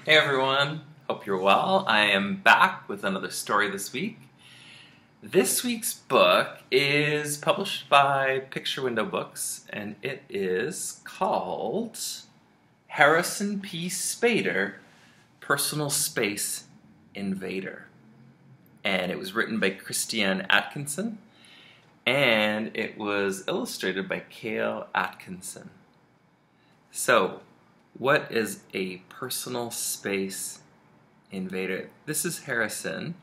Hey everyone, hope you're well. I am back with another story this week. This week's book is published by Picture Window Books, and it is called Harrison P. Spader, Personal Space Invader. And it was written by Christiane Atkinson, and it was illustrated by Cale Atkinson. So, what is a personal space invader? This is Harrison,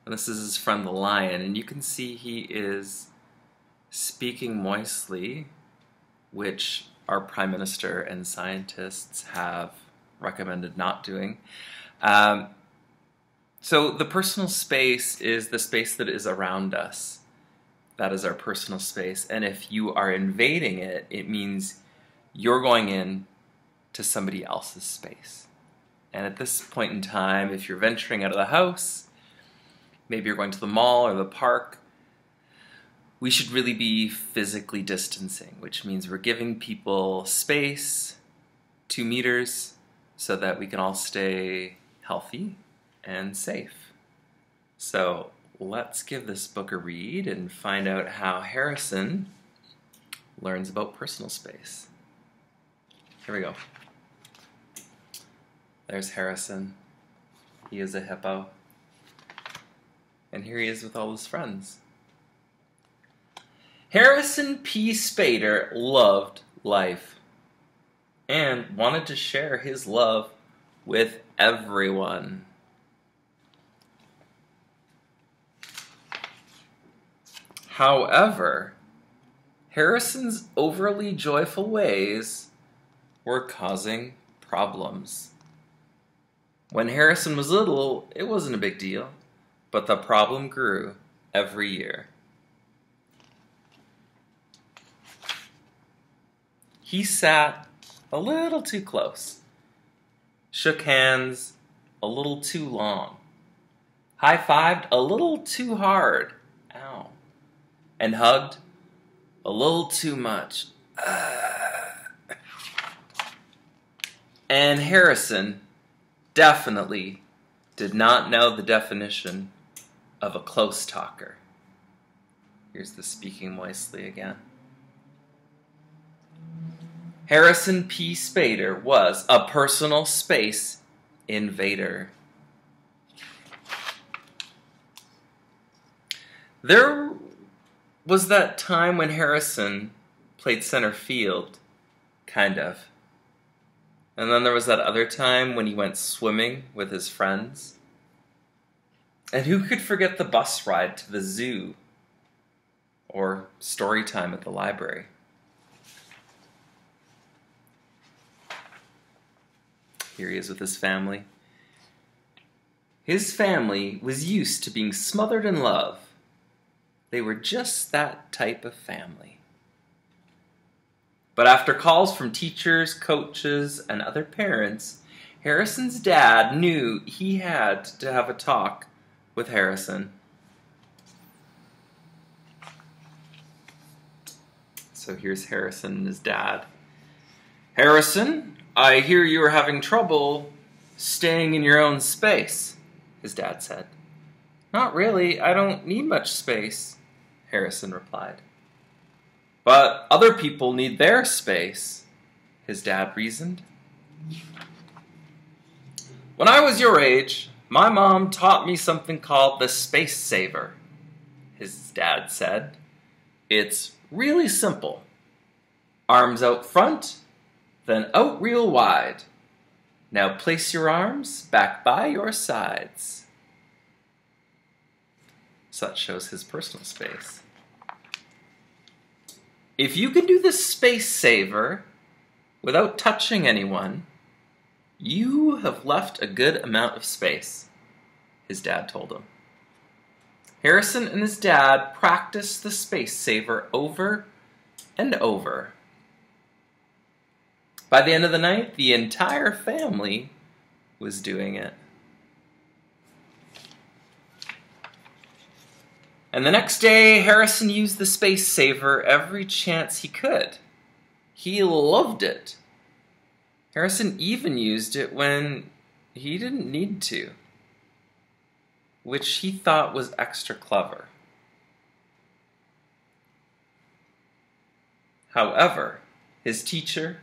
and this is his friend the lion, and you can see he is speaking moistly, which our Prime Minister and scientists have recommended not doing. So the personal space is the space that is around us. That is our personal space, and if you are invading it, it means you're going in to somebody else's space. And at this point in time, if you're venturing out of the house, maybe you're going to the mall or the park, we should really be physically distancing, which means we're giving people space, 2 meters, so that we can all stay healthy and safe. So let's give this book a read and find out how Harrison learns about personal space. Here we go. There's Harrison. He is a hippo. And here he is with all his friends. Harrison P. Spader loved life and wanted to share his love with everyone. However, Harrison's overly joyful ways were causing problems. When Harrison was little, it wasn't a big deal, but the problem grew every year. He sat a little too close, shook hands a little too long, high-fived a little too hard, ow, and hugged a little too much. And Harrison definitely did not know the definition of a close talker. Here's the speaking moistly again. Harrison P. Spader was a personal space invader. There was that time when Harrison played center field, kind of. And then there was that other time when he went swimming with his friends. And who could forget the bus ride to the zoo or story time at the library? Here he is with his family. His family was used to being smothered in love. They were just that type of family. But after calls from teachers, coaches, and other parents, Harrison's dad knew he had to have a talk with Harrison. So here's Harrison and his dad. Harrison, I hear you are having trouble staying in your own space, his dad said. Not really, I don't need much space, Harrison replied. But other people need their space, his dad reasoned. When I was your age, my mom taught me something called the Space Saver, his dad said. It's really simple. Arms out front, then out real wide. Now place your arms back by your sides. So that shows his personal space. If you can do the Space Saver without touching anyone, you have left a good amount of space, his dad told him. Harrison and his dad practiced the Space Saver over and over. By the end of the night, the entire family was doing it. And the next day, Harrison used the Space Saver every chance he could. He loved it. Harrison even used it when he didn't need to, which he thought was extra clever. However, his teacher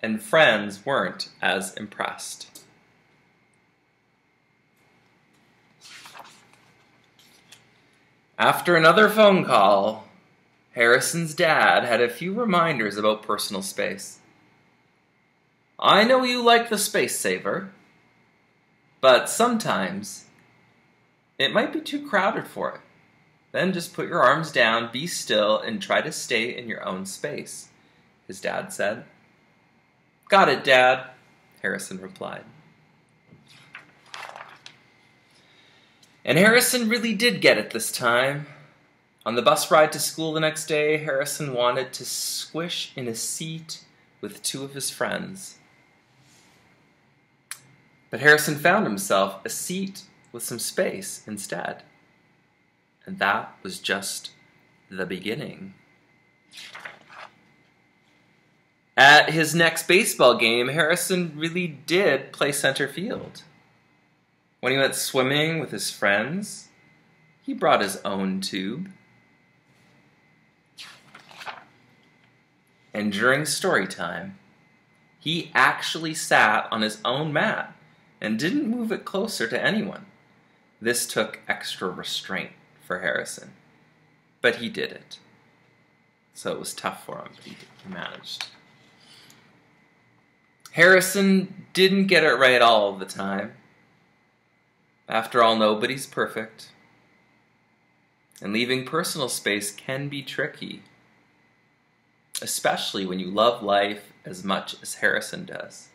and friends weren't as impressed. After another phone call, Harrison's dad had a few reminders about personal space. I know you like the Space Saver, but sometimes it might be too crowded for it. Then just put your arms down, be still, and try to stay in your own space, his dad said. Got it, Dad, Harrison replied. And Harrison really did get it this time. On the bus ride to school the next day, Harrison wanted to squish in a seat with two of his friends. But Harrison found himself a seat with some space instead. And that was just the beginning. At his next baseball game, Harrison really did play center field. When he went swimming with his friends, he brought his own tube. And during story time, he actually sat on his own mat and didn't move it closer to anyone. This took extra restraint for Harrison, but he did it. So it was tough for him, but he managed. Harrison didn't get it right all of the time. After all, nobody's perfect. And leaving personal space can be tricky, especially when you love life as much as Harrison does.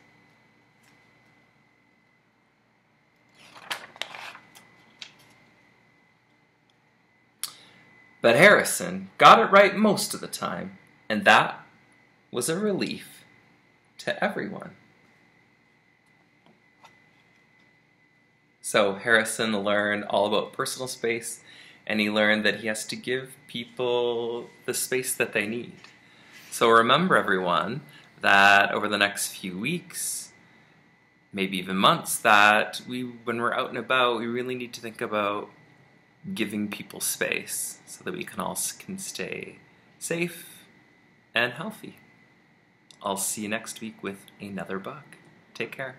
But Harrison got it right most of the time, and that was a relief to everyone. So Harrison learned all about personal space, and he learned that he has to give people the space that they need. So remember, everyone, that over the next few weeks, maybe even months, that when we're out and about, we really need to think about giving people space so that we can stay safe and healthy. I'll see you next week with another book. Take care.